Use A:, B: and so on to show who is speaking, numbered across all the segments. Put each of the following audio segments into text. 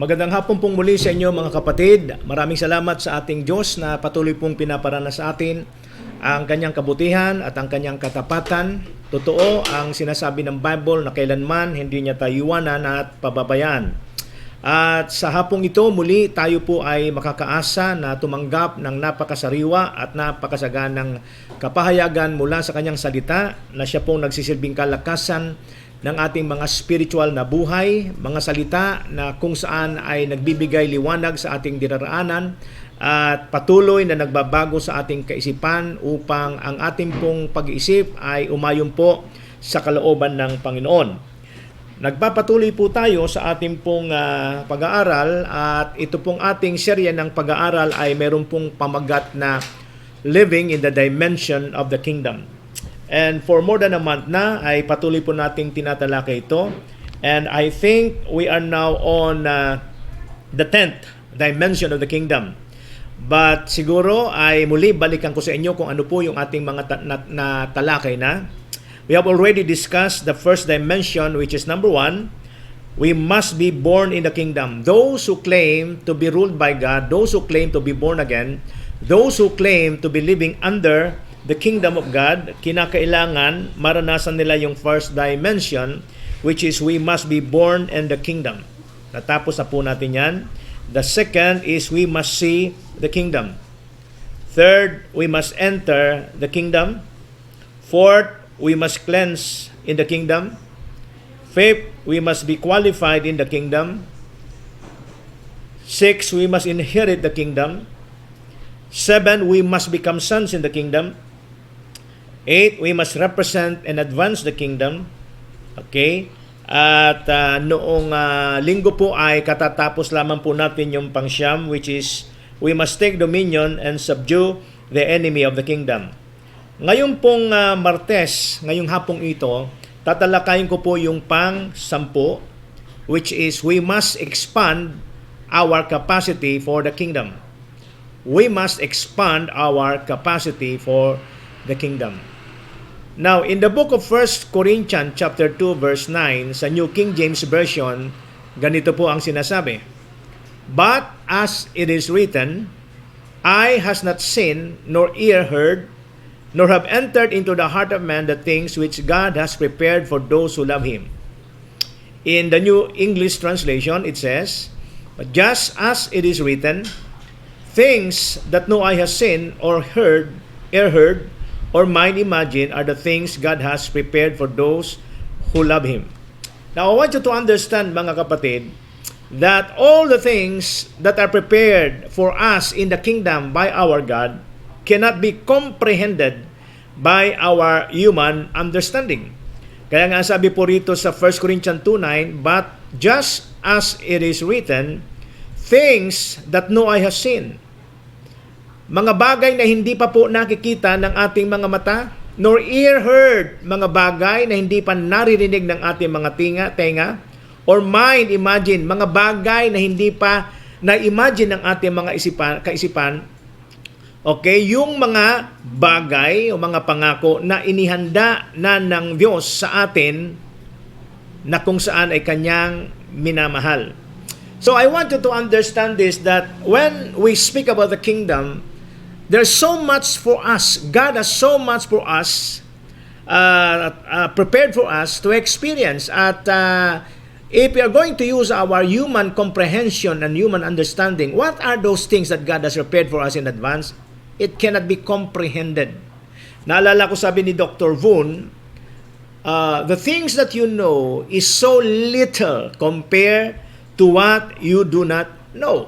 A: Magandang hapon pong muli sa inyo mga kapatid. Maraming salamat sa ating Diyos na patuloy pong pinaparana sa atin ang kanyang kabutihan at ang kanyang katapatan. Totoo ang sinasabi ng Bible na kailanman hindi niya tayo iwanan at pababayaan. At sa hapong ito muli tayo po ay makakaasa na tumanggap ng napakasariwa at napakasaganang kapahayagan mula sa kanyang salita na siya pong nagsisilbing kalakasan ng ating mga spiritual na buhay, mga salita na kung saan ay nagbibigay liwanag sa ating dinaraanan at patuloy na nagbabago sa ating kaisipan upang ang ating pong pag-iisip ay umayon po sa kalooban ng Panginoon. Nagpapatuloy po tayo sa ating pong pag-aaral at ito pong ating serye ng pag-aaral ay meron pong pamagat na Living in the Dimension of the Kingdom. And for more than a month na ay patuloy po nating tinatalakay ito. And I think we are now on the 10th dimension of the kingdom. But siguro ay muli balikan ko sa inyo kung ano po yung ating mga talakay na. We have already discussed the first dimension, which is number 1, we must be born in the kingdom. Those who claim to be ruled by God, those who claim to be born again, those who claim to be living under the kingdom of God, kinakailangan maranasan nila yung first dimension, which is we must be born in the kingdom. Natapos na po natin yan. The second is we must see the kingdom. Third, we must enter the kingdom. Fourth, we must cleanse in the kingdom. Fifth, we must be qualified in the kingdom. Sixth, we must inherit the kingdom. 7, we must become sons in the kingdom. 8, we must represent and advance the kingdom. Okay? At noong linggo po ay katatapos lamang po natin yung pangsyam, which is we must take dominion and subdue the enemy of the kingdom. Ngayon pong Martes, ngayong hapong ito, tatalakayin ko po yung pang-10, which is we must expand our capacity for the kingdom. We must expand our capacity for the kingdom. Now, in the book of 1 Corinthians chapter 2 verse 9 sa New King James Version, ganito po ang sinasabi. But as it is written, eye has not seen, nor ear heard, nor have entered into the heart of man the things which God has prepared for those who love Him. In the New English Translation, it says, but just as it is written, things that no eye has seen or heard, ear heard, or mind imagine are the things God has prepared for those who love Him. Now, I want you to understand, mga kapatid, that all the things that are prepared for us in the kingdom by our God cannot be comprehended by our human understanding. Kaya nga sabi po rito sa 1 Corinthians 2:9, but just as it is written, things that no eye has seen, mga bagay na hindi pa po nakikita ng ating mga mata, nor ear heard, mga bagay na hindi pa naririnig ng ating mga tenga, or mind imagine, mga bagay na hindi pa na-imagine ng ating mga kaisipan, okay, yung mga bagay o mga pangako na inihanda na ng Diyos sa atin na kung saan ay kanyang minamahal. So I want you to understand this, that when we speak about the kingdom, there's so much for us. God has so much for us, prepared for us to experience. At if we are going to use our human comprehension and human understanding, what are those things that God has prepared for us in advance? It cannot be comprehended. Naalala ko sabi ni Dr. Voon, the things that you know is so little compared to what you do not know.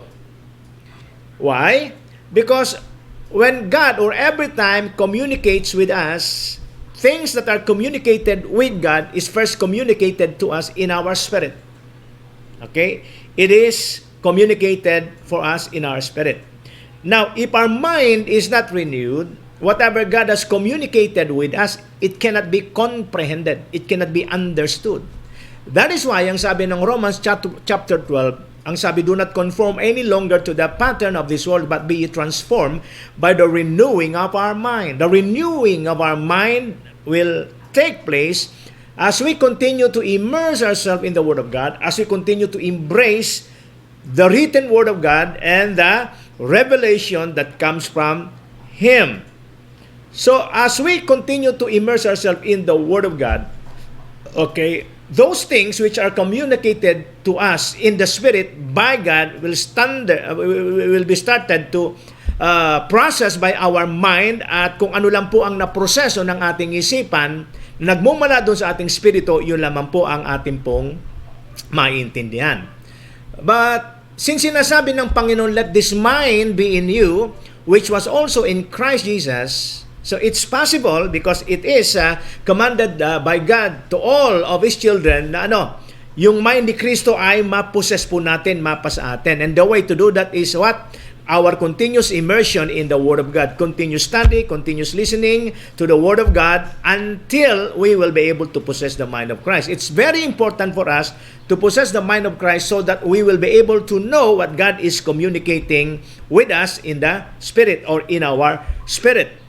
A: Why? Because when God or every time communicates with us, things that are communicated with God is first communicated to us in our spirit. Okay? It is communicated for us in our spirit. Now, if our mind is not renewed, whatever God has communicated with us, it cannot be comprehended. It cannot be understood. That is why, ang sabi ng Romans chapter 12, ang sabi, do not conform any longer to the pattern of this world, but be transformed by the renewing of our mind. The renewing of our mind will take place as we continue to immerse ourselves in the Word of God, as we continue to embrace the written Word of God and the revelation that comes from Him. So, as we continue to immerse ourselves in the Word of God, okay, those things which are communicated to us in the Spirit by God will be started to process by our mind, at kung ano lang po ang naproseso ng ating isipan, nagmumula doon sa ating spirito, yun lamang po ang ating pong maintindihan. But, since sinasabi ng Panginoon, let this mind be in you, which was also in Christ Jesus. So it's possible because it is commanded by God to all of His children na yung mind ni Kristo ay ma-possess po natin, mapa sa atin. And the way to do that is what? Our continuous immersion in the Word of God. Continuous study, continuous listening to the Word of God until we will be able to possess the mind of Christ. It's very important for us to possess the mind of Christ so that we will be able to know what God is communicating with us in the Spirit or in our spirit.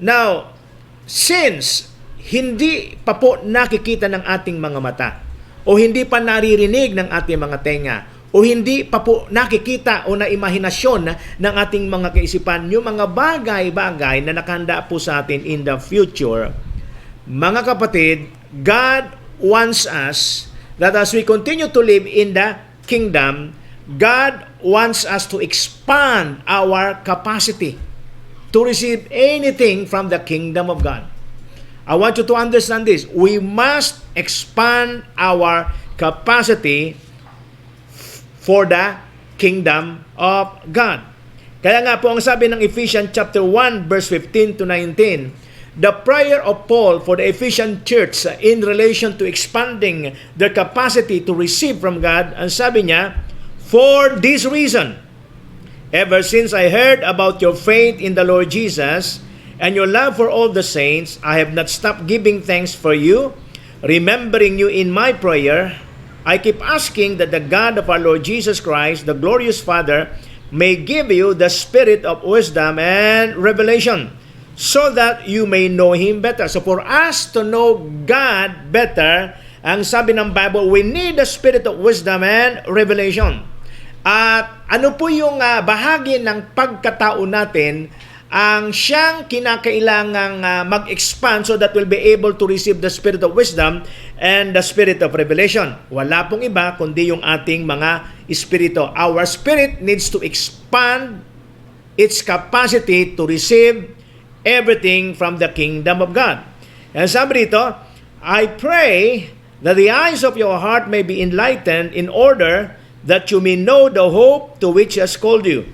A: Now, since hindi pa po nakikita ng ating mga mata o hindi pa naririnig ng ating mga tenga o hindi pa po nakikita o naimahinasyon ng ating mga kaisipan yung mga bagay-bagay na nakahanda po sa atin in the future, mga kapatid, God wants us that as we continue to live in the kingdom, God wants us to expand our capacity to receive anything from the kingdom of God. I want you to understand this. We must expand our capacity for the kingdom of God. Kaya nga po ang sabi ng Ephesians chapter 1 verse 15 to 19, the prayer of Paul for the Ephesian church in relation to expanding their capacity to receive from God, ang sabi niya, for this reason, ever since I heard about your faith in the Lord Jesus and your love for all the saints, I have not stopped giving thanks for you, remembering you in my prayer. I keep asking that the God of our Lord Jesus Christ, the glorious Father, may give you the spirit of wisdom and revelation, so that you may know Him better. So for us to know God better, ang sabi ng Bible, we need the spirit of wisdom and revelation. At ano po yung bahagi ng pagkatao natin ang siyang kinakailangang mag-expand so that we'll be able to receive the spirit of wisdom and the spirit of revelation. Wala pong iba kundi yung ating mga espiritu. Our spirit needs to expand its capacity to receive everything from the kingdom of God. And sabi rito, I pray that the eyes of your heart may be enlightened in order that you may know the hope to which He has called you,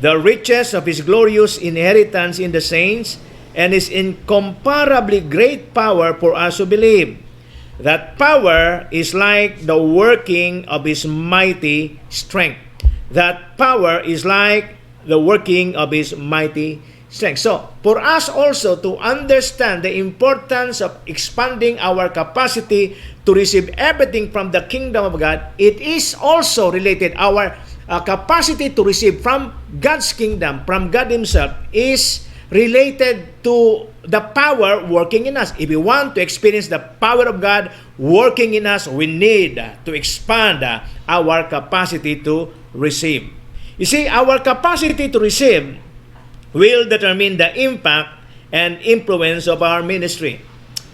A: the riches of His glorious inheritance in the saints, and His incomparably great power for us who believe. That power is like the working of His mighty strength. That power is like the working of His mighty strength. So, for us also to understand the importance of expanding our capacity to receive everything from the kingdom of God, it is also related, our capacity to receive from God's kingdom, from God Himself, is related to the power working in us. If we want to experience the power of God working in us, we need to expand our capacity to receive. You see, our capacity to receive will determine the impact and influence of our ministry.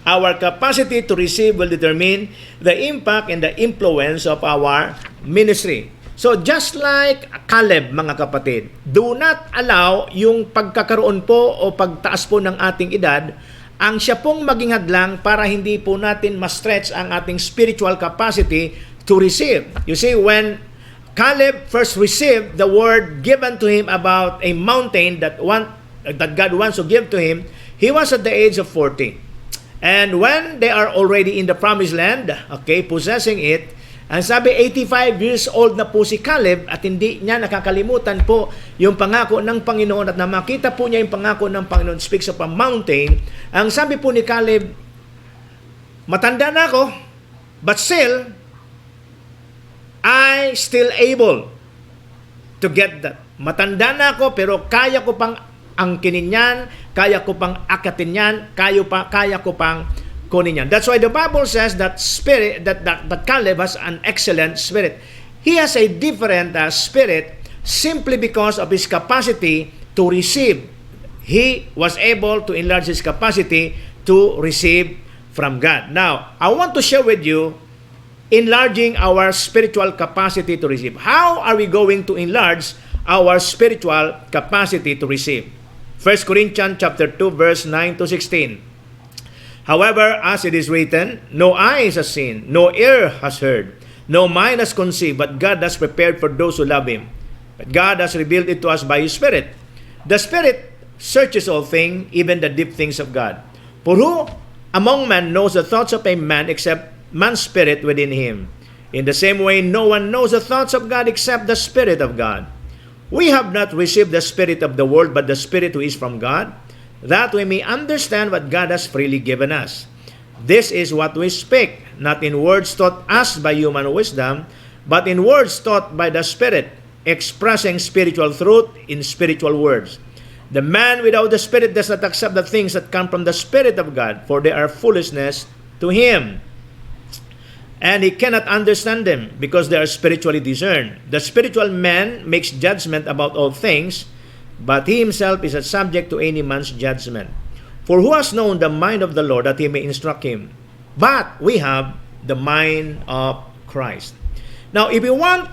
A: Our capacity to receive will determine the impact and the influence of our ministry. So just like Caleb, mga kapatid, do not allow yung pagkakaroon po o pagtaas po ng ating edad ang siya pong maging hadlang para hindi po natin ma-stretch ang ating spiritual capacity to receive. You see, when Caleb first received the word given to him about a mountain that God wants to give to him, he was at the age of 40. And when they are already in the promised land, possessing it, ang sabi 85 years old na po si Caleb at hindi niya nakakalimutan po yung pangako ng Panginoon at na makita po niya yung pangako ng Panginoon, speaks of a mountain. Ang sabi po ni Caleb, matanda na ako, but still, I still able to get that. Matanda na ako pero kaya ko pang angkinin yan, kaya ko pang akatin yan, kaya ko pang kunin yan. That's why the Bible says that Caleb has an excellent spirit. he has a different spirit simply because of his capacity to receive. He was able to enlarge his capacity to receive from God. Now, I want to share with you enlarging our spiritual capacity to receive. How are we going to enlarge our spiritual capacity to receive? 1 Corinthians chapter 2 verse 9 to 16. However, as it is written, no eye has seen, no ear has heard, no mind has conceived, but God has prepared for those who love Him. But God has revealed it to us by His Spirit. The Spirit searches all things, even the deep things of God. For who among men knows the thoughts of a man except man's spirit within him? In the same way, no one knows the thoughts of God except the Spirit of God. We have not received the spirit of the world, but the Spirit who is from God, that we may understand what God has freely given us. This is what we speak, not in words taught us by human wisdom, but in words taught by the Spirit, expressing spiritual truth in spiritual words. The man without the Spirit does not accept the things that come from the Spirit of God, for they are foolishness to him. And he cannot understand them, because they are spiritually discerned. The spiritual man makes judgment about all things, but he himself is not subject to any man's judgment. For who has known the mind of the Lord that he may instruct him? But we have the mind of Christ. Now, if we want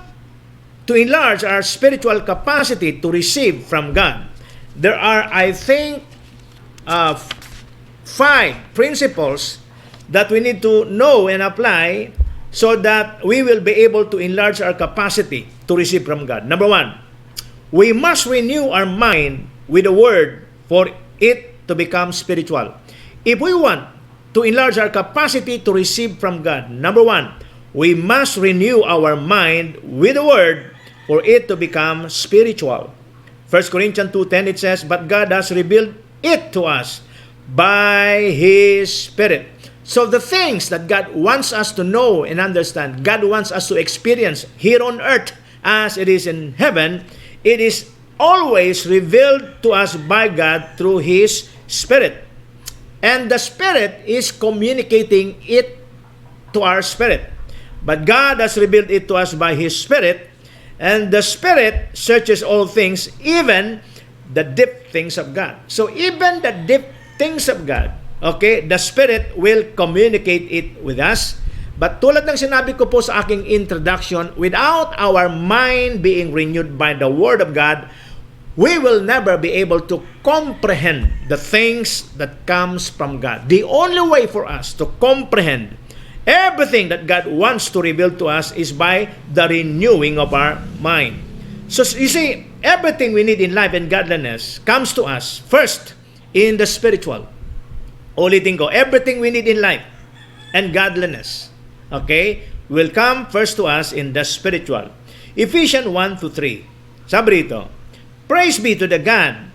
A: to enlarge our spiritual capacity to receive from God, there are, I think, 5 principles that we need to know and apply so that we will be able to enlarge our capacity to receive from God. Number 1, we must renew our mind with the Word for it to become spiritual. If we want to enlarge our capacity to receive from God, number 1, we must renew our mind with the Word for it to become spiritual. 1 Corinthians 2:10, it says, but God has revealed it to us by His Spirit. So the things that God wants us to know and understand, God wants us to experience here on earth as it is in heaven, it is always revealed to us by God through His Spirit. And the Spirit is communicating it to our spirit. But God has revealed it to us by His Spirit, and the Spirit searches all things, even the deep things of God. So even the deep things of God, okay, the Spirit will communicate it with us. But tulad ng sinabi ko po sa aking introduction, without our mind being renewed by the Word of God, we will never be able to comprehend the things that comes from God. The only way for us to comprehend everything that God wants to reveal to us is by the renewing of our mind. So you see, everything we need in life and godliness comes to us first in the spiritual. Ulitin ko, everything we need in life and godliness, okay, will come first to us in the spiritual. Ephesians 1:3. Sabi rito, praise be to the God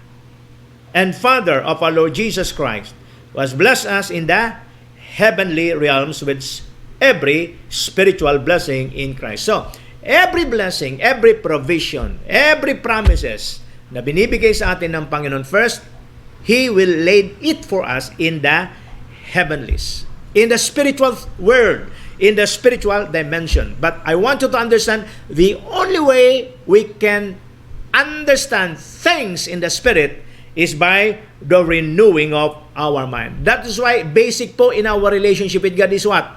A: and Father of our Lord Jesus Christ, who has blessed us in the heavenly realms with every spiritual blessing in Christ. So, every blessing, every provision, every promises na binibigay sa atin ng Panginoon, first, He will lay it for us in the heavenlies, in the spiritual world, in the spiritual dimension. But I want you to understand, the only way we can understand things in the Spirit is by the renewing of our mind. That is why basic po in our relationship with God is what?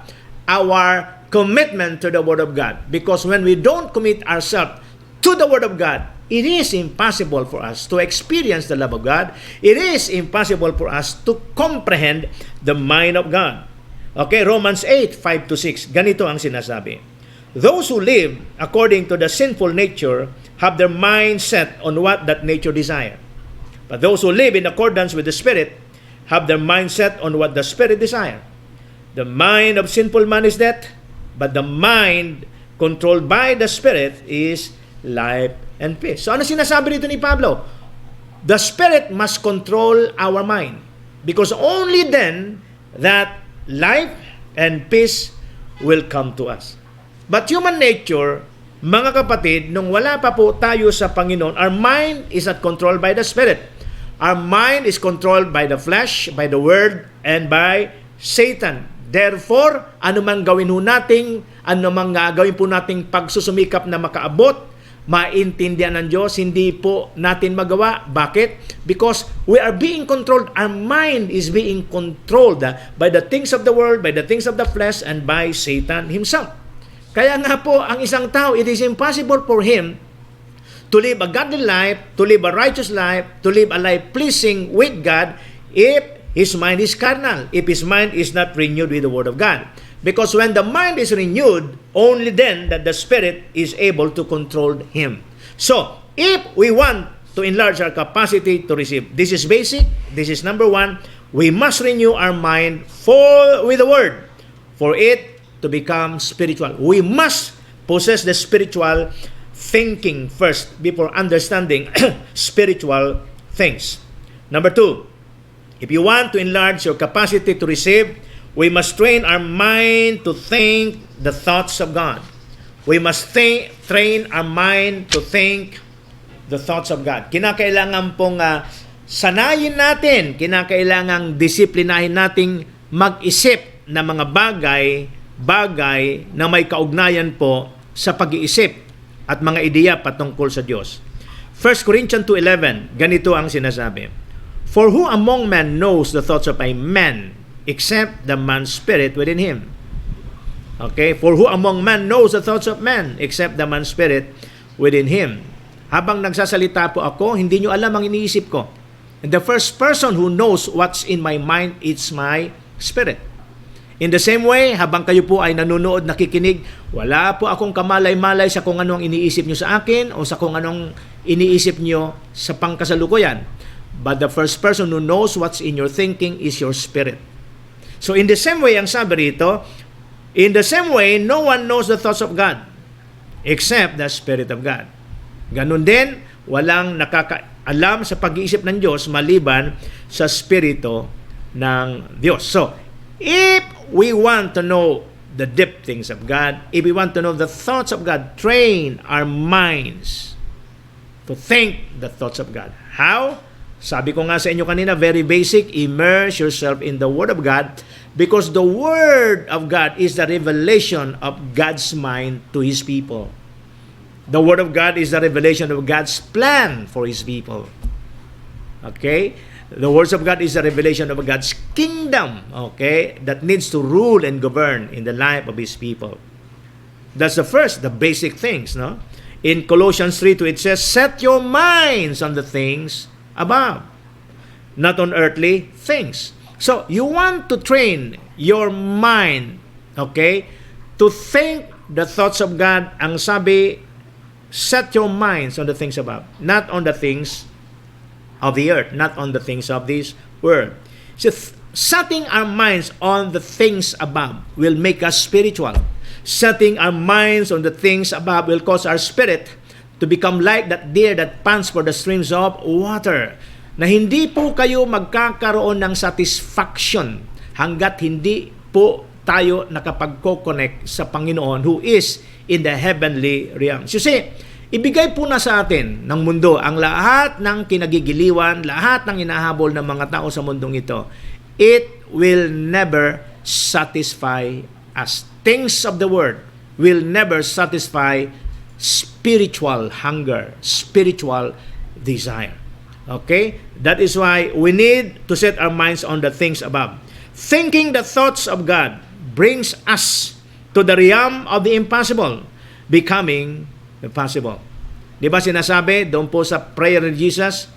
A: Our commitment to the Word of God. Because when we don't commit ourselves to the Word of God, it is impossible for us to experience the love of God. It is impossible for us to comprehend the mind of God. Okay, Romans 8:5-6. Ganito ang sinasabi. Those who live according to the sinful nature have their mind set on what that nature desires. But those who live in accordance with the Spirit have their mind set on what the Spirit desires. The mind of sinful man is death, but the mind controlled by the Spirit is life and peace. So ano sinasabi rito ni Pablo? The Spirit must control our mind, because only then that life and peace will come to us. But human nature, mga kapatid, nung wala pa po tayo sa Panginoon, our mind is not controlled by the Spirit. Our mind is controlled by the flesh, by the world, and by Satan. Therefore, anumang gawin ho nating, anumang gawin po nating pagsusumikap na makaabot, maintindihan ng Diyos, hindi po natin magawa. Bakit? Because we are being controlled. Our mind is being controlled by the things of the world, by the things of the flesh, and by Satan himself. Kaya nga po, ang isang tao, it is impossible for him to live a godly life, to live a righteous life, to live a life pleasing with God if his mind is carnal, if his mind is not renewed with the Word of God. Because when the mind is renewed, only then that the Spirit is able to control him. So, if we want to enlarge our capacity to receive, this is basic, this is number one, we must renew our mind with the Word for it to become spiritual. We must possess the spiritual thinking first before understanding spiritual things. Number two, if you want to enlarge your capacity to receive, we must train our mind to think the thoughts of God. We must train our mind to think the thoughts of God. Kinakailangan pong sanayin natin, kinakailangan disiplinahin nating mag-isip ng mga bagay na may kaugnayan po sa pag-iisip at mga ideya patungkol sa Diyos. 1 Corinthians 2:11, ganito ang sinasabi. For who among men knows the thoughts of a man except the man's spirit within him? Okay? For who among men knows the thoughts of man except the man's spirit within him? Habang nagsasalita po ako, hindi nyo alam ang iniisip ko. And the first person who knows what's in my mind, it's my spirit. In the same way, habang kayo po ay nanonood, nakikinig, wala po akong kamalay-malay sa kung anong iniisip nyo sa akin o sa kung anong iniisip nyo sa pangkasalukuyan. But the first person who knows what's in your thinking is your spirit. So in the same way, ang sabi rito, in the same way, no one knows the thoughts of God except the Spirit of God. Ganun din, walang nakakaalam sa pag-iisip ng Diyos maliban sa Spirito ng Diyos. So, if we want to know the deep things of God, if we want to know the thoughts of God, train our minds to think the thoughts of God. How? Sabi ko nga sa inyo kanina, very basic, immerse yourself in the Word of God because the Word of God is the revelation of God's mind to His people. The Word of God is the revelation of God's plan for His people. Okay? The words of God is the revelation of God's kingdom, okay, that needs to rule and govern in the life of His people. That's the basic things, no? In Colossians 3:2 it says, set your minds on the things above, not on earthly things. So, you want to train your mind, okay, to think the thoughts of God. Ang sabi, set your minds on the things above, not on the things of the earth, not on the things of this world. So, setting our minds on the things above will make us spiritual. Setting our minds on the things above will cause our spirit to become like that deer that pants for the streams of water. Na hindi po kayo magkakaroon ng satisfaction hanggat hindi po tayo nakapag-connect sa Panginoon who is in the heavenly realms. You see, ibigay po na sa atin ng mundo ang lahat ng kinagigiliwan, lahat ng inahabol ng mga tao sa mundong ito. It will never satisfy us. Things of the world will never satisfy spiritual hunger, spiritual desire. Okay? That is why we need to set our minds on the things above. Thinking the thoughts of God brings us to the realm of the impossible, becoming possible. Di ba sinasabi doon po sa prayer of Jesus,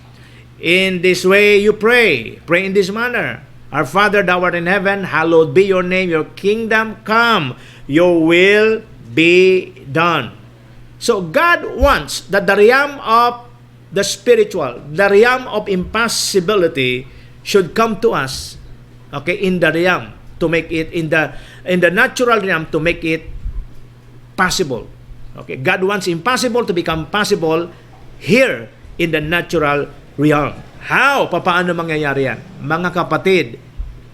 A: in this way you pray in this manner, our Father thou art in heaven, hallowed be your name, your kingdom come, your will be done. So God wants that the realm of the spiritual, the realm of impossibility should come to us, okay, in the realm to make it, in the natural realm to make it possible. Okay, God wants impossible to become possible here in the natural realm. How? Paano mangyayari yan? Mga kapatid,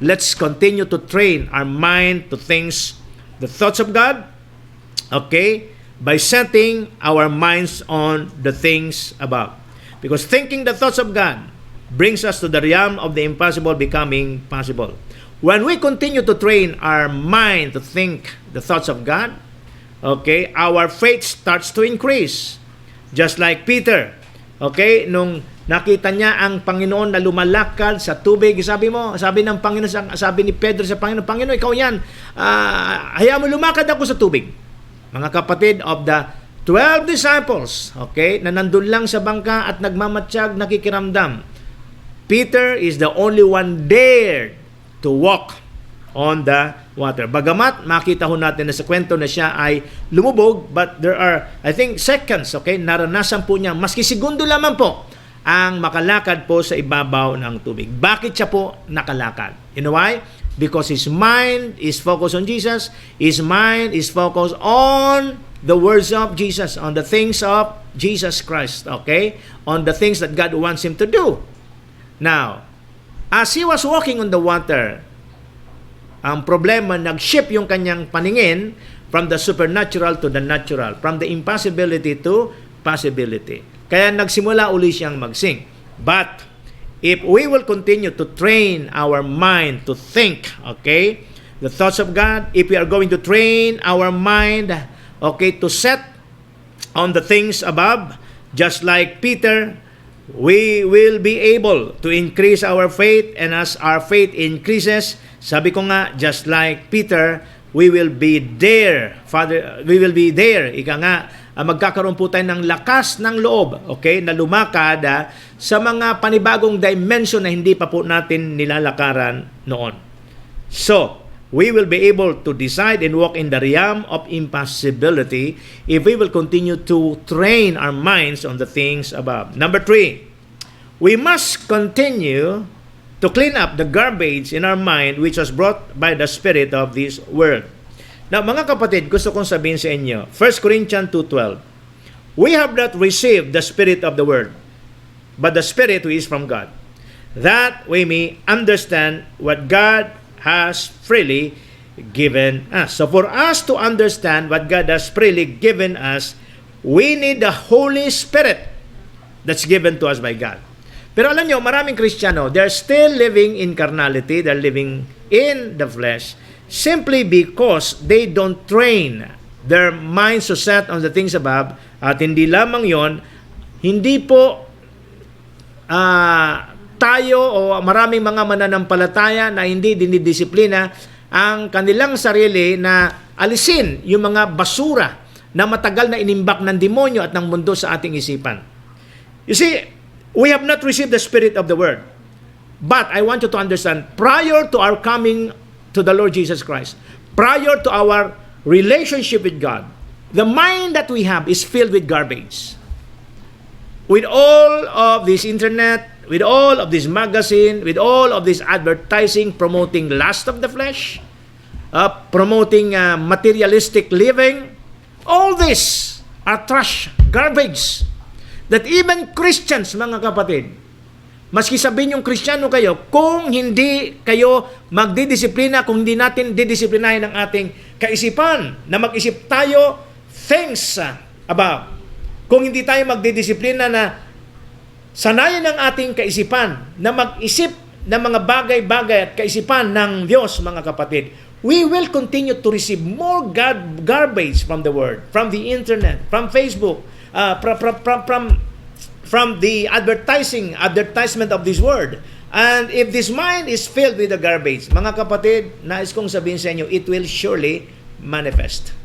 A: let's continue to train our mind to things, the thoughts of God, okay, by setting our minds on the things above. Because thinking the thoughts of God brings us to the realm of the impossible becoming possible. when we continue to train our mind to think the thoughts of God, okay, our faith starts to increase. Just like Peter, okay, nung nakita niya ang Panginoon na lumalakad sa tubig, sabi ng Panginoon, sabi ni Pedro sa Panginoon, Panginoon, ikaw yan, hayaan mo lumakad ako sa tubig. Mga kapatid, of the 12 disciples, okay, na nandun lang sa bangka at nagmamatsyag, nakikiramdam, Peter is the only one dared to walk on the water. Bagamat makita ho natin na sa kwento na siya ay lumubog, but there are, I think, seconds, okay, naranasan po niya, maski segundo lamang po, ang makalakad po sa ibabaw ng tubig. Bakit siya po nakalakad? You know why? Because his mind is focused on Jesus. His mind is focused on the words of Jesus, on the things of Jesus Christ, okay? On the things that God wants him to do. Now, as he was walking on the water, ang problema, nag-shift yung kanyang paningin from the supernatural to the natural, from the impossibility to possibility. Kaya nagsimula uli siyang mag-sing. But, if we will continue to train our mind to think, okay, the thoughts of God, if we are going to train our mind, okay, to set on the things above, just like Peter, we will be able to increase our faith, and as our faith increases, sabi ko nga, just like Peter, we will be there, Father, we will be there, ika nga, magkakaroon po tayo ng lakas ng loob, okay, na lumakad sa mga panibagong dimension na hindi pa po natin nilalakaran noon. So, we will be able to decide and walk in the realm of impossibility if we will continue to train our minds on the things above. Number 3, we must continue to clean up the garbage in our mind which was brought by the spirit of this world. Now, mga kapatid, gusto kong sabihin sa inyo, 1 Corinthians 2:12, we have not received the spirit of the world, but the Spirit who is from God, that we may understand what God has freely given us. So for us to understand what God has freely given us, we need the Holy Spirit that's given to us by God. Pero alam nyo, maraming Kristiyano, they're still living in carnality, they're living in the flesh, simply because they don't train their minds to set on the things above. At hindi lamang yon, hindi po tayo o maraming mga mananampalataya na hindi dinidisiplina ang kanilang sarili na alisin yung mga basura na matagal na inimbak ng demonyo at ng mundo sa ating isipan. You see, we have not received the spirit of the word. But I want you to understand, prior to our coming to the Lord Jesus Christ, prior to our relationship with God, the mind that we have is filled with garbage. With all of this internet, with all of this magazine, with all of this advertising promoting lust of the flesh, promoting materialistic living, all this are trash, garbage, that even Christians, mga kapatid, maski sabihin yung Kristiyano kayo, kung hindi kayo magdidisiplina, kung hindi natin didisiplinahin ang ating kaisipan, na mag-isip tayo things above. Kung hindi tayo magdidisiplina na sanayan ng ating kaisipan na mag-isip ng mga bagay-bagay at kaisipan ng Diyos, mga kapatid, we will continue to receive more garbage from the Word, from the internet, from Facebook, from the advertisement of this word. And if this mind is filled with the garbage, mga kapatid, nais kong sabihin sa inyo, it will surely manifest.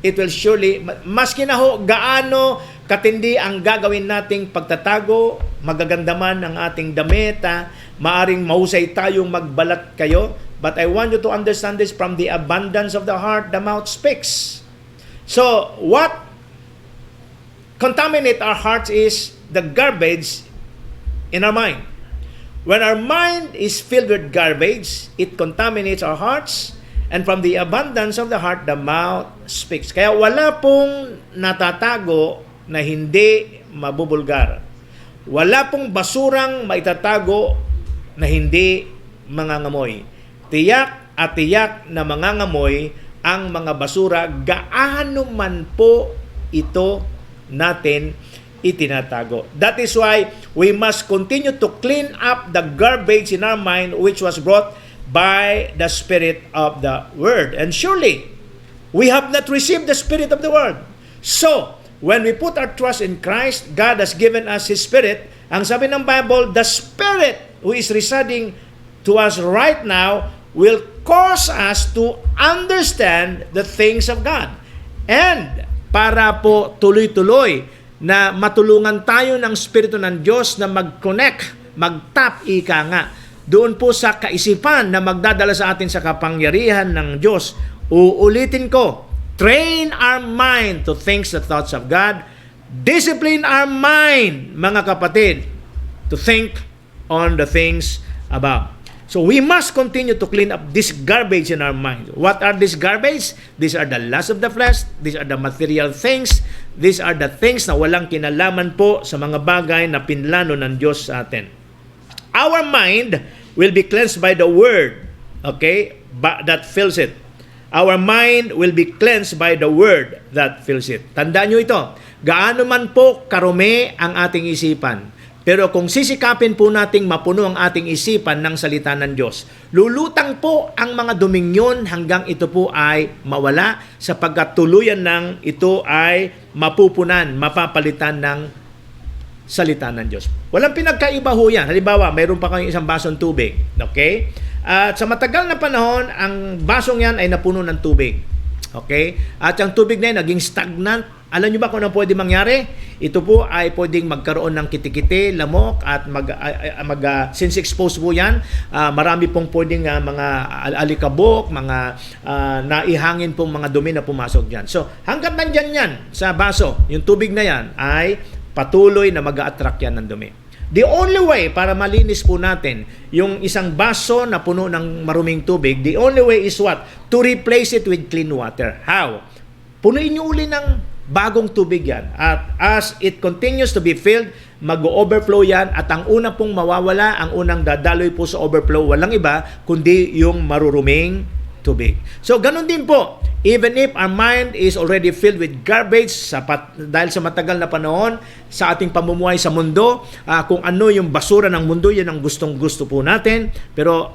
A: It will surely, maski na ho, gaano katindi ang gagawin nating pagtatago, magaganda man ang ating damit, maaring mahusay tayong magbalat kayo, but I want you to understand this, from the abundance of the heart, the mouth speaks. So, what contaminate our hearts is the garbage in our mind. When our mind is filled with garbage, it contaminates our hearts, and from the abundance of the heart, the mouth speaks. Kaya wala pong natatago na hindi mabubulgar. Wala pong basurang maitatago na hindi mangangamoy. Tiyak at tiyak na mangangamoy ang mga basura, gaano man po ito natin itinatago. That is why we must continue to clean up the garbage in our mind which was brought by the Spirit of the Word. And surely, we have not received the Spirit of the world. So, when we put our trust in Christ, God has given us His Spirit. Ang sabi ng Bible, the Spirit who is residing to us right now will cause us to understand the things of God. And para po tuloy-tuloy na matulungan tayo ng Espiritu ng Diyos na mag-connect, mag-tap, ika nga, doon po sa kaisipan na magdadala sa atin sa kapangyarihan ng Diyos. Uulitin ko, train our mind to think the thoughts of God. Discipline our mind, mga kapatid, to think on the things above. So we must continue to clean up this garbage in our mind. What are these garbage? These are the lust of the flesh. These are the material things. These are the things na walang kinalaman po sa mga bagay na pinlano ng Diyos sa atin. Our mind will be cleansed by the Word, okay, that fills it. Our mind will be cleansed by the Word that fills it. Tandaan nyo ito, gaano man po karumi ang ating isipan, pero kung sisikapin po nating mapuno ang ating isipan ng salita ng Diyos, lulutang po ang mga duming yun hanggang ito po ay mawala, sapagkat tuluyan ng ito ay mapupunan, mapapalitan ng salita ng Diyos. Walang pinagkaiba ho yan. Halimbawa, mayroon pa kayong isang basong tubig. Okay? At sa matagal na panahon, ang basong yan ay napuno ng tubig. Okay? At ang tubig na yun naging stagnant. Alam nyo ba kung ano pwede mangyari? Ito po ay pwedeng magkaroon ng kitikite, lamok, at since exposed po yan, marami pong pwedeng mga alikabok, mga naihangin pong mga dumi na pumasok dyan. So, hanggat nandyan yan sa baso, yung tubig na yan ay patuloy na mag-a-attract yan ng dumi. The only way para malinis po natin yung isang baso na puno ng maruming tubig, the only way is what? To replace it with clean water. How? Punuin nyo uli ng bagong tubig yan. At as it continues to be filled, mag-overflow yan, at ang una pong mawawala, ang unang dadaloy po sa overflow, walang iba, kundi yung maruruming tubig. So, ganun din po. Even if our mind is already filled with garbage, dahil sa matagal na panahon, sa ating pamumuhay sa mundo, kung ano yung basura ng mundo, yan ang gustong-gusto po natin. Pero,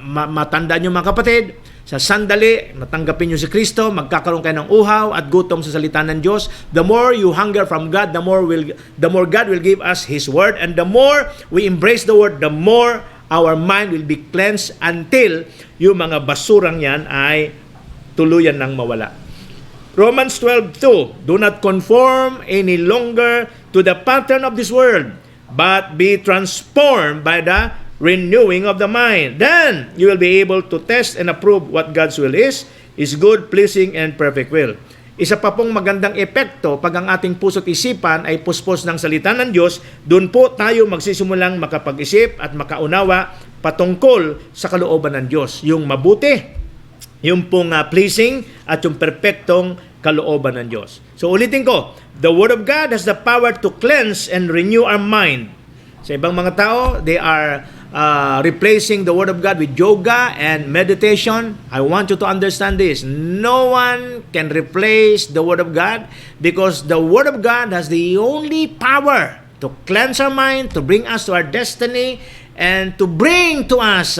A: matandaan nyo mga kapatid, sa sandali, matanggapin nyo si Kristo, magkakaroon kayo ng uhaw at gutom sa salita ng Diyos. The more you hunger from God, the more God will give us His Word. And the more we embrace the Word, the more our mind will be cleansed until yung mga basurang yan ay tuluyan ng mawala. Romans 12:2, do not conform any longer to the pattern of this world, but be transformed by the renewing of the mind. Then you will be able to test and approve what God's will is good, pleasing, and perfect will. Isa pa pong magandang epekto pag ang ating puso't isipan ay puspos ng salita ng Diyos, doon po tayo magsisimulang makapag-isip at makaunawa patungkol sa kalooban ng Diyos. Yung mabuti, yung pong pleasing, at yung perfectong kalooban ng Diyos. So ulitin ko, the Word of God has the power to cleanse and renew our mind. Sa ibang mga tao, they are replacing the Word of God with yoga and meditation. I want you to understand this. No one can replace the Word of God, because the Word of God has the only power to cleanse our mind, to bring us to our destiny, and to bring to us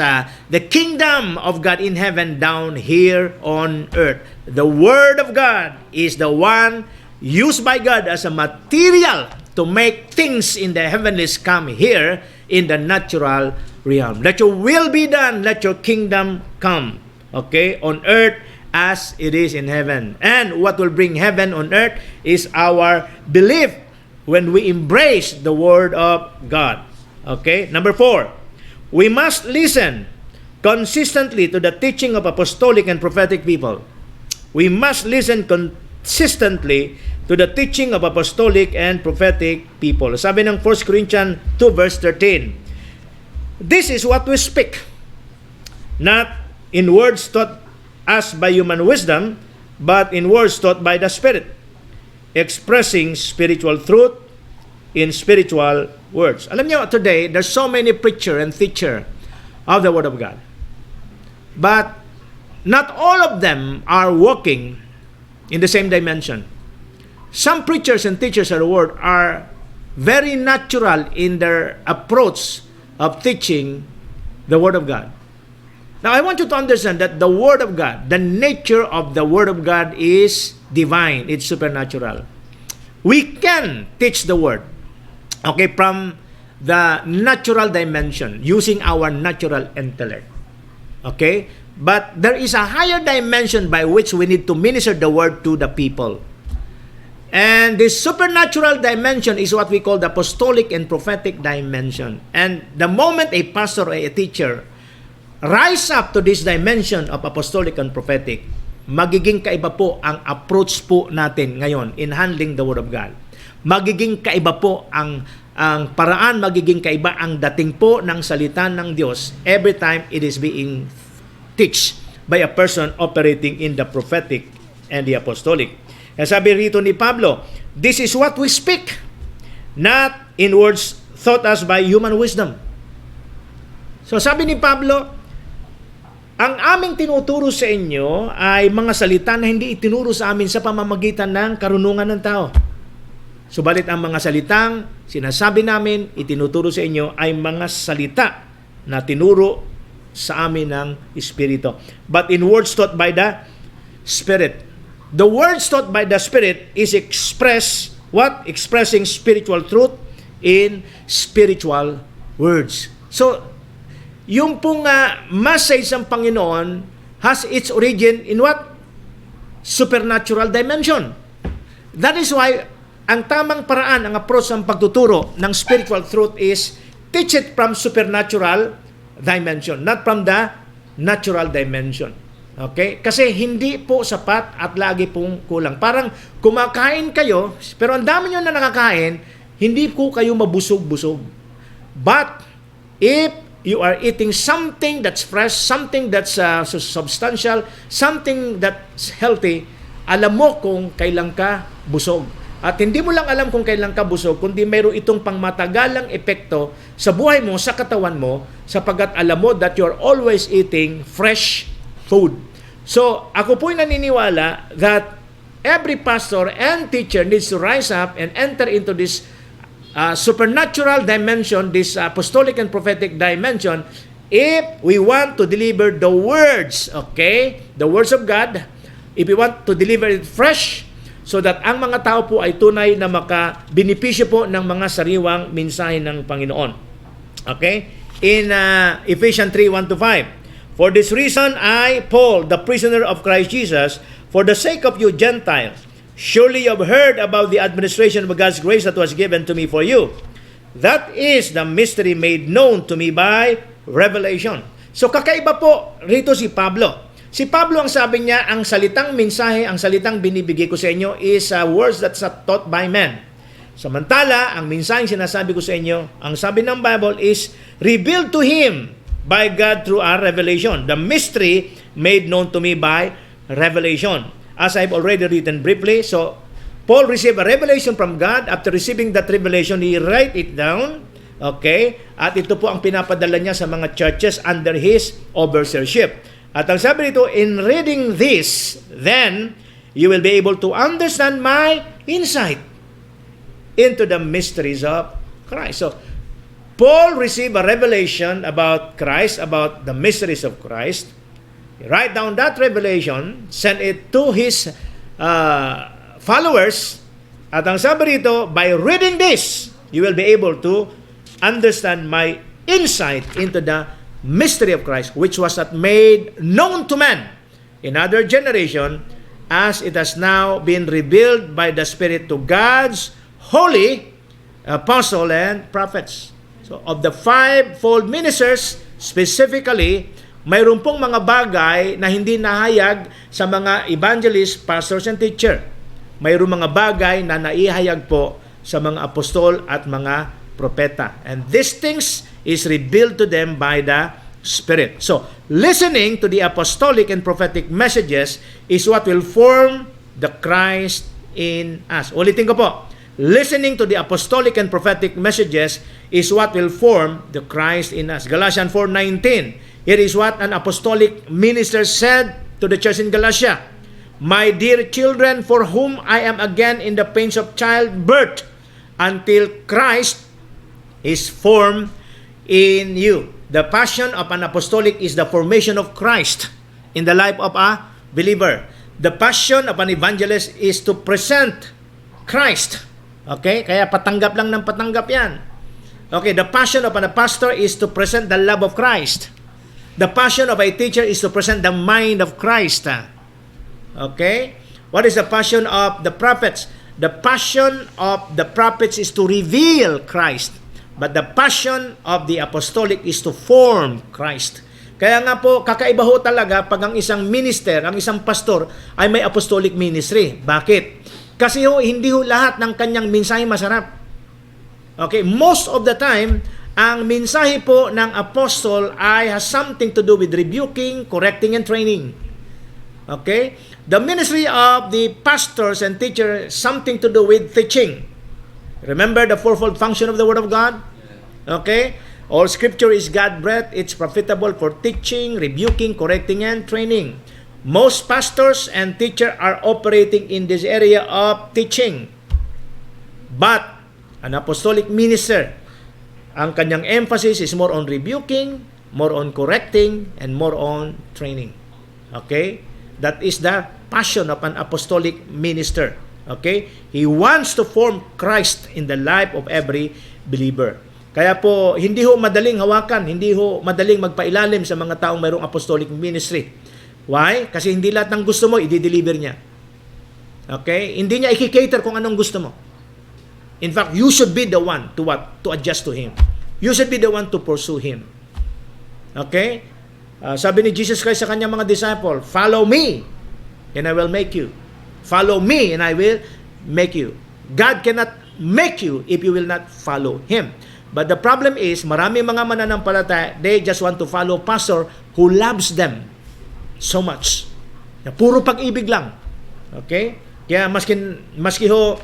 A: the kingdom of God in heaven down here on earth. The Word of God is the one used by God as a material to make things in the heavenlies come here in the natural realm. Let your will be done. Let your kingdom come. Okay? On earth as it is in heaven. And what will bring heaven on earth is our belief when we embrace the Word of God. Okay? Number 4, we must listen consistently to the teaching of apostolic and prophetic people. We must listen consistently to the teaching of apostolic and prophetic people. Sabi ng 1 Corinthians 2 verse 13, this is what we speak, not in words taught us by human wisdom, but in words taught by the Spirit, expressing spiritual truth in spiritual words. Alam niyo, today, there's so many preacher and teacher of the Word of God. But not all of them are walking in the same dimension. Some preachers and teachers of the Word are very natural in their approach of teaching the Word of God. Now, I want you to understand that the Word of God, the nature of the Word of God is divine. It's supernatural. We can teach the Word, okay, from the natural dimension, using our natural intellect. Okay? But there is a higher dimension by which we need to minister the Word to the people. And this supernatural dimension is what we call the apostolic and prophetic dimension. And the moment a pastor or a teacher rise up to this dimension of apostolic and prophetic, magiging kaiba po ang approach po natin ngayon in handling the Word of God. Magiging kaiba po ang paraan, magiging kaiba ang dating po ng salita ng Diyos every time it is being teach by a person operating in the prophetic and the apostolic. Kaya sabi rito ni Pablo, this is what we speak, not in words taught us by human wisdom. So sabi ni Pablo, ang aming tinuturo sa inyo ay mga salita na hindi itinuro sa amin sa pamamagitan ng karunungan ng tao. Subalit ang mga salitang sinasabi namin, itinuturo sa inyo ay mga salita na tinuro sa amin ng Espiritu. But in words taught by the Spirit. The words taught by the Spirit is expressing spiritual truth in spiritual words. So, yung pong message ng Panginoon has its origin in what? Supernatural dimension. That is why ang tamang paraan, ang approach ng pagtuturo ng spiritual truth is teach it from supernatural dimension, not from the natural dimension. Okay? Kasi hindi po sapat at lagi pong kulang. Parang kumakain kayo, pero ang dami nyo na nakakain, hindi po kayo mabusog-busog. But, if you are eating something that's fresh, something that's substantial, something that's healthy, alam mo kung kailan ka busog. At hindi mo lang alam kung kailan ka busog, kundi mayroon itong pangmatagalang epekto sa buhay mo, sa katawan mo, sapagkat alam mo that you're always eating fresh food. So, ako po'y naniniwala that every pastor and teacher needs to rise up and enter into this supernatural dimension, this apostolic and prophetic dimension, if we want to deliver the words, okay? The words of God, if we want to deliver it fresh, so that ang mga tao po ay tunay na makabenepisyo po ng mga sariwang mensahe ng Panginoon. Okay? In Ephesians 3:1-5, for this reason, I, Paul, the prisoner of Christ Jesus, for the sake of you Gentiles, surely you have heard about the administration of God's grace that was given to me for you. That is the mystery made known to me by revelation. So kakaiba po rito si Pablo. Si Pablo, ang sabi niya, ang salitang mensahe, ang salitang binibigay ko sa inyo is words that's not taught by men. Samantala, ang mensaheng sinasabi ko sa inyo, ang sabi ng Bible is revealed to him by God through our revelation. The mystery made known to me by revelation. As I've already written briefly, so Paul received a revelation from God. After receiving that revelation, he write it down. Okay? At ito po ang pinapadala niya sa mga churches under his overseership. At ang sabi nito, in reading this, then you will be able to understand my insight into the mysteries of Christ. So, Paul received a revelation about Christ, about the mysteries of Christ. He write down that revelation, send it to his followers. At ang sabi nito, by reading this, you will be able to understand my insight into the mystery of Christ, which was not made known to man in other generation, as it has now been revealed by the Spirit to God's holy apostle and prophets. So, of the fivefold ministers, specifically, mayroon pong mga bagay na hindi nahayag sa mga evangelists, pastors, and teacher. Mayroon mga bagay na naihayag po sa mga apostol at mga propeta. And these things is revealed to them by the Spirit. So, listening to the apostolic and prophetic messages is what will form the Christ in us. Ulitin ko po. Listening to the apostolic and prophetic messages is what will form the Christ in us. Galatians 4:19. Here is what an apostolic minister said to the church in Galatia. My dear children, for whom I am again in the pains of childbirth, until Christ is formed in you. The passion of an apostolic is the formation of Christ in the life of a believer. The passion of an evangelist is to present Christ. Okay? Kaya patanggap lang ng patanggap yan. Okay, the passion of a pastor is to present the love of Christ. The passion of a teacher is to present the mind of Christ. Okay? What is the passion of the prophets? The passion of the prophets is to reveal Christ. But the passion of the apostolic is to form Christ. Kaya nga po, kakaiba ho talaga pag ang isang minister, ang isang pastor ay may apostolic ministry. Bakit? Kasi ho, hindi ho lahat ng kanyang mensahe masarap. Okay, most of the time, ang mensahe po ng apostle ay has something to do with rebuking, correcting, and training. Okay? The ministry of the pastors and teachers something to do with teaching. Remember the fourfold function of the Word of God? Okay? All Scripture is God-breathed. It's profitable for teaching, rebuking, correcting, and training. Most pastors and teachers are operating in this area of teaching. But an apostolic minister, ang kanyang emphasis is more on rebuking, more on correcting, and more on training. Okay? That is the passion of an apostolic minister. Okay? He wants to form Christ in the life of every believer. Kaya po, hindi ho madaling hawakan, hindi ho madaling magpailalim sa mga taong mayroong apostolic ministry. Why? Kasi hindi lahat ng gusto mo, i-deliver niya. Okay? Hindi niya i-cater kung anong gusto mo. In fact, you should be the one to what? To adjust to Him. You should be the one to pursue Him. Okay? Sabi ni Jesus Christ sa kanyang mga disciple, follow me, and I will make you. Follow me, and I will make you. God cannot make you if you will not follow Him. But the problem is, marami mga mananampalataya, they just want to follow pastor who loves them so much. Na puro pag-ibig lang. Okay? Kaya maski ho,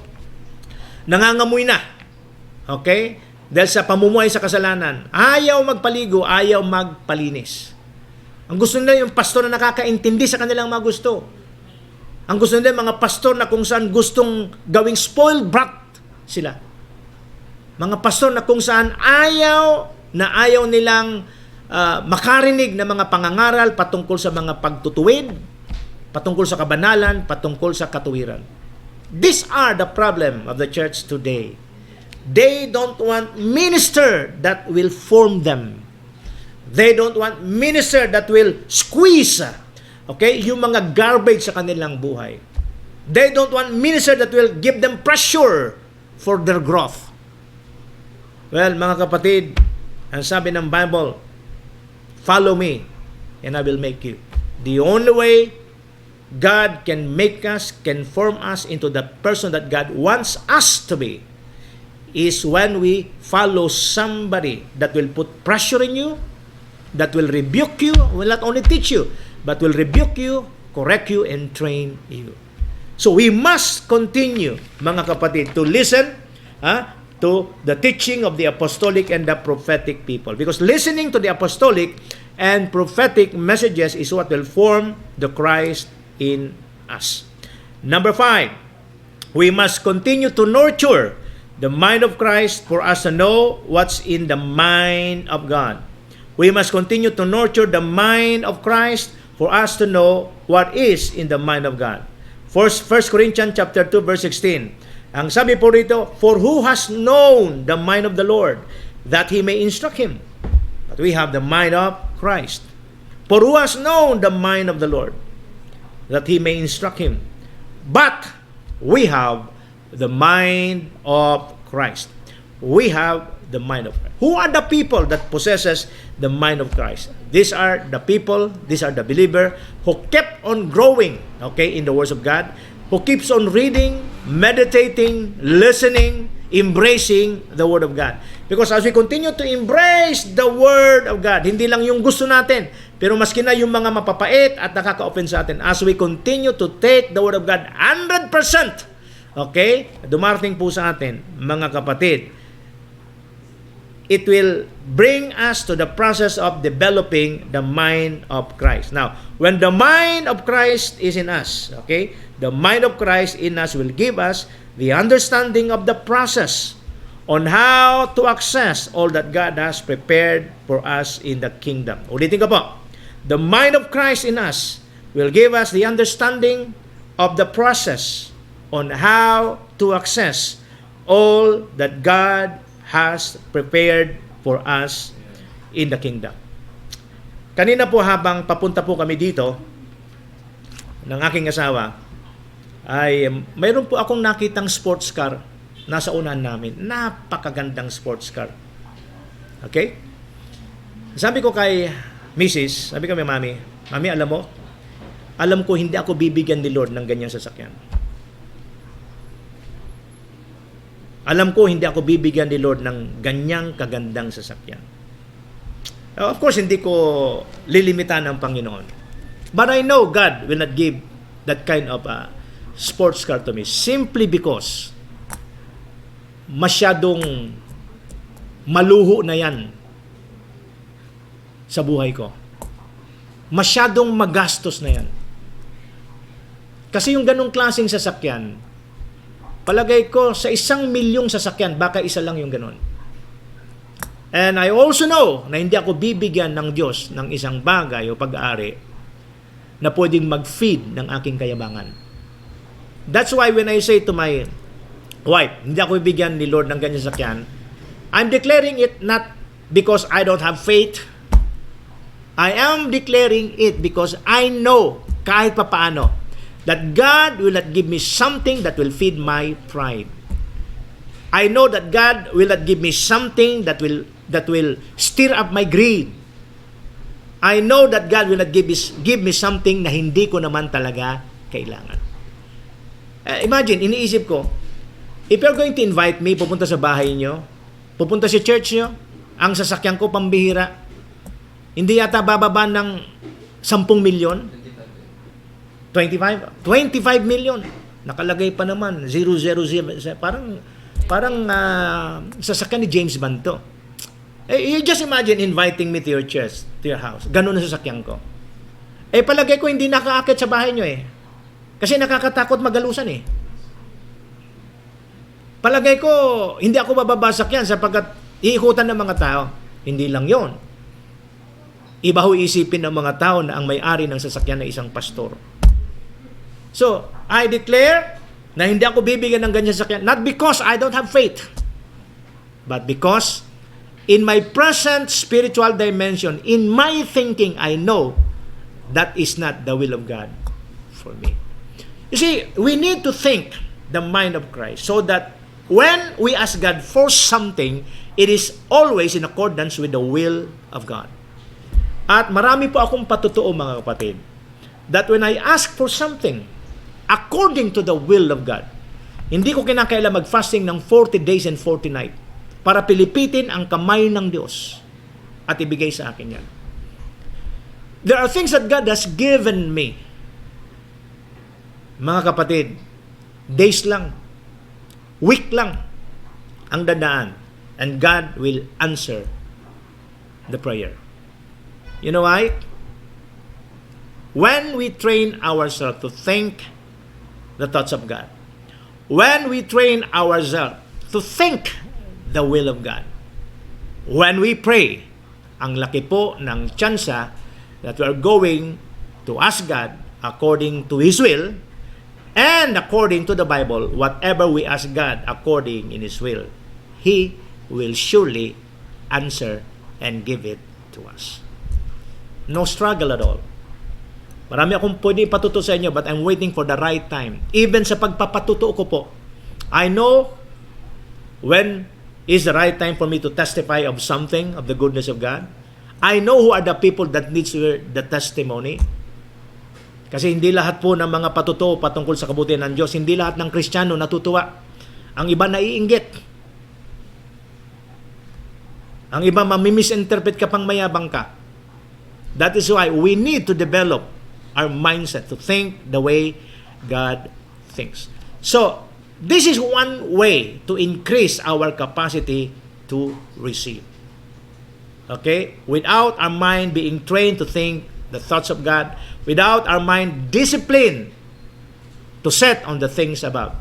A: nangangamoy na. Okay? Dahil sa pamumuhay sa kasalanan, ayaw magpaligo, ayaw magpalinis. Ang gusto nila yung pastor na nakakaintindi sa kanilang mga gusto. Ang gusto nila mga pastor na kung saan gustong gawing spoiled brat sila. Mga pastor na kung saan ayaw nilang makarinig ng mga pangangaral patungkol sa mga pagtutuwid, patungkol sa kabanalan, patungkol sa katuwiran. These are the problem of the church today. They don't want minister that will form them. They don't want minister that will squeeze, okay, yung mga garbage sa kanilang buhay. They don't want minister that will give them pressure for their growth. Well, mga kapatid, ang sabi ng Bible, follow me and I will make you. The only way God can make us, can form us into the person that God wants us to be is when we follow somebody that will put pressure in you, that will rebuke you, will not only teach you, but will rebuke you, correct you, and train you. So we must continue, mga kapatid, to listen to the teaching of the apostolic and the prophetic people. Because listening to the apostolic and prophetic messages is what will form the Christ in us. Number 5, we must continue to nurture the mind of Christ for us to know what's in the mind of God. We must continue to nurture the mind of Christ for us to know what is in the mind of God. 1 Corinthians chapter 2 verse 16. Ang sabi po rito, for who has known the mind of the Lord that he may instruct him? But we have the mind of Christ. For who has known the mind of the Lord that he may instruct him? But we have the mind of Christ. We have the mind of Christ. Who are the people that possesses the mind of Christ? These are the people, these are the believer who kept on growing, okay, in the words of God, who keeps on reading, meditating, listening, embracing the Word of God. Because as we continue to embrace the Word of God, hindi lang yung gusto natin, pero maski na yung mga mapapait at nakaka-offend sa atin, as we continue to take the Word of God 100%, okay, dumarating po sa atin, mga kapatid, it will bring us to the process of developing the mind of Christ. Now, when the mind of Christ is in us, okay, the mind of Christ in us will give us the understanding of the process on how to access all that God has prepared for us in the kingdom. Ulitin ko po. The mind of Christ in us will give us the understanding of the process on how to access all that God has prepared for us in the kingdom. Kanina po habang papunta po kami dito ng aking asawa, ay mayroon po akong nakitang sports car nasa unahan namin. Napakagandang sports car. Okay? Sabi ko kay Mrs., sabi ko kay Mami, alam ko hindi ako bibigyan ni Lord ng ganyang sasakyan. Alam ko hindi ako bibigyan ni Lord ng ganyang kagandang sasakyan. Of course, hindi ko lilimitan ng Panginoon. But I know God will not give that kind of sports car to me simply because masyadong maluho na yan sa buhay ko. Masyadong magastos na yan. Kasi yung ganong klaseng sasakyan, palagay ko sa 1,000,000 sasakyan, baka isa lang yung ganon. And I also know na hindi ako bibigyan ng Diyos ng isang bagay o pag-aari na pwedeng mag-feed ng aking kayabangan. That's why when I say to my wife, hindi ako bibigyan ni Lord ng ganyan sasakyan, I'm declaring it not because I don't have faith. I am declaring it because I know kahit papaano that God will not give me something that will feed my pride. I know that God will not give me something that will stir up my greed. I know that God will not give me something na hindi ko naman talaga kailangan. Imagine, iniisip ko, if you're going to invite me, pupunta sa bahay nyo, pupunta sa church nyo, ang sasakyan ko pambihira, hindi yata bababa ng 10 milyon? 25 million. Nakalagay pa naman 000. Parang sasakyan ni James Bond to. You just imagine inviting me to your church, to your house. Ganun na sasakyan ko. Palagay ko hindi nakaakit sa bahay nyo Kasi nakakatakot magalusan Palagay ko hindi ako bababasak yan sapagkat iikutan ng mga tao. Hindi lang yon. Iba ho isipin ng mga tao na ang may-ari ng sasakyan na isang pastor. So, I declare na hindi ako bibigyan ng ganyan sasakyan, not because I don't have faith, but because in my present spiritual dimension, in my thinking, I know that is not the will of God for me. You see, we need to think the mind of Christ so that when we ask God for something, it is always in accordance with the will of God. At marami po akong patutuo mga kapatid, that when I ask for something according to the will of God, hindi ko kinakailangan mag-fasting ng 40 days and 40 nights para pilipitin ang kamay ng Diyos at ibigay sa akin yan. There are things that God has given me. Mga kapatid, days lang, week lang ang dadaan, and God will answer the prayer. You know why? When we train ourselves to think the thoughts of God, when we train ourselves to think the will of God, when we pray, ang laki po ng tsansa that we are going to ask God according to His will, and according to the Bible, whatever we ask God according in His will, He will surely answer and give it to us. No struggle at all. Marami akong pwede ipatuto sa inyo, but I'm waiting for the right time. Even sa pagpapatuto ko po, I know when is the right time for me to testify of something, of the goodness of God. I know who are the people that needs to hear the testimony. Kasi hindi lahat po ng mga patuto patungkol sa kabutihan ng Diyos, hindi lahat ng Kristiyano natutuwa. Ang iba naiinggit. Ang iba mamimisinterpret ka pang mayabang ka. That is why we need to develop our mindset to think the way God thinks. So, this is one way to increase our capacity to receive. Okay? Without our mind being trained to think the thoughts of God, without our mind disciplined to set on the things above,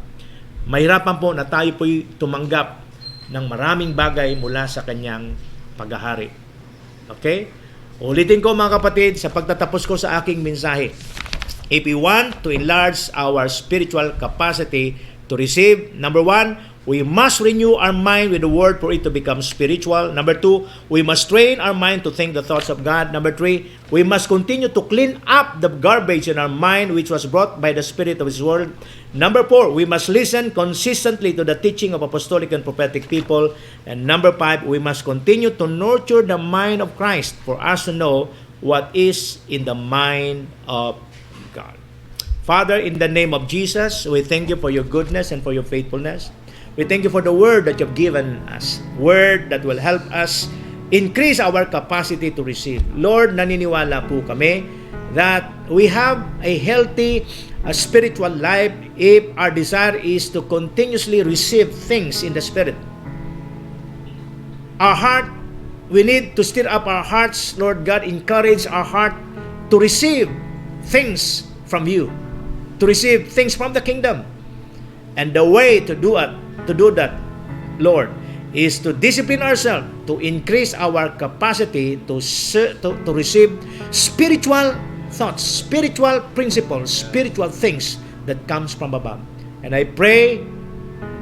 A: mahirapan po na tayo po'y tumanggap ng maraming bagay mula sa kanyang paghahari. Okay? Ulitin ko mga kapatid sa pagtatapos ko sa aking mensahe. If we want to enlarge our spiritual capacity to receive, number 1, we must renew our mind with the Word for it to become spiritual. Number 2, we must train our mind to think the thoughts of God. Number 3, we must continue to clean up the garbage in our mind which was brought by the Spirit of His Word. Number 4, we must listen consistently to the teaching of apostolic and prophetic people. And number 5, we must continue to nurture the mind of Christ for us to know what is in the mind of God. Father, in the name of Jesus, we thank you for your goodness and for your faithfulness. We thank you for the word that you've given us, word that will help us increase our capacity to receive. Lord, naniniwala po kami that we have a healthy spiritual life if our desire is to continuously receive things in the Spirit. Our heart, we need to stir up our hearts, Lord God, encourage our heart to receive things from you, to receive things from the kingdom. And the way to do that, Lord, is to discipline ourselves, to increase our capacity to receive spiritual thoughts, spiritual principles, spiritual things that comes from above. And I pray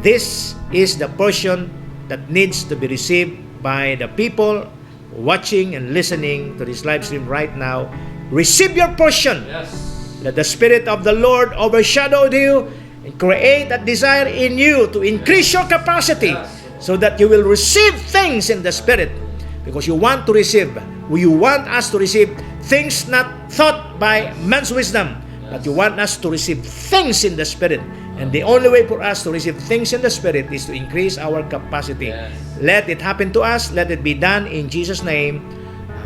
A: this is the portion that needs to be received by the people watching and listening to this live stream right now. Receive your portion.
B: Yes.
A: Let the Spirit of the Lord overshadow you and create a desire in you to increase your capacity so that you will receive things in the Spirit, because you want us to receive things not thought by man's wisdom, but you want us to receive things in the Spirit. And the only way for us to receive things in the Spirit is to increase our capacity. Let it happen to us. Let it be done in Jesus' name.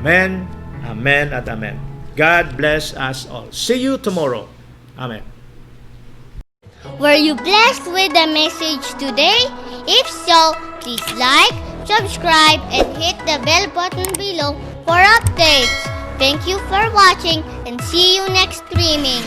A: Amen, amen, at amen. God bless us all. See you tomorrow. Amen.
C: Were you blessed with the message today? If so, please like, subscribe, and hit the bell button below for updates. Thank you for watching and see you next streaming.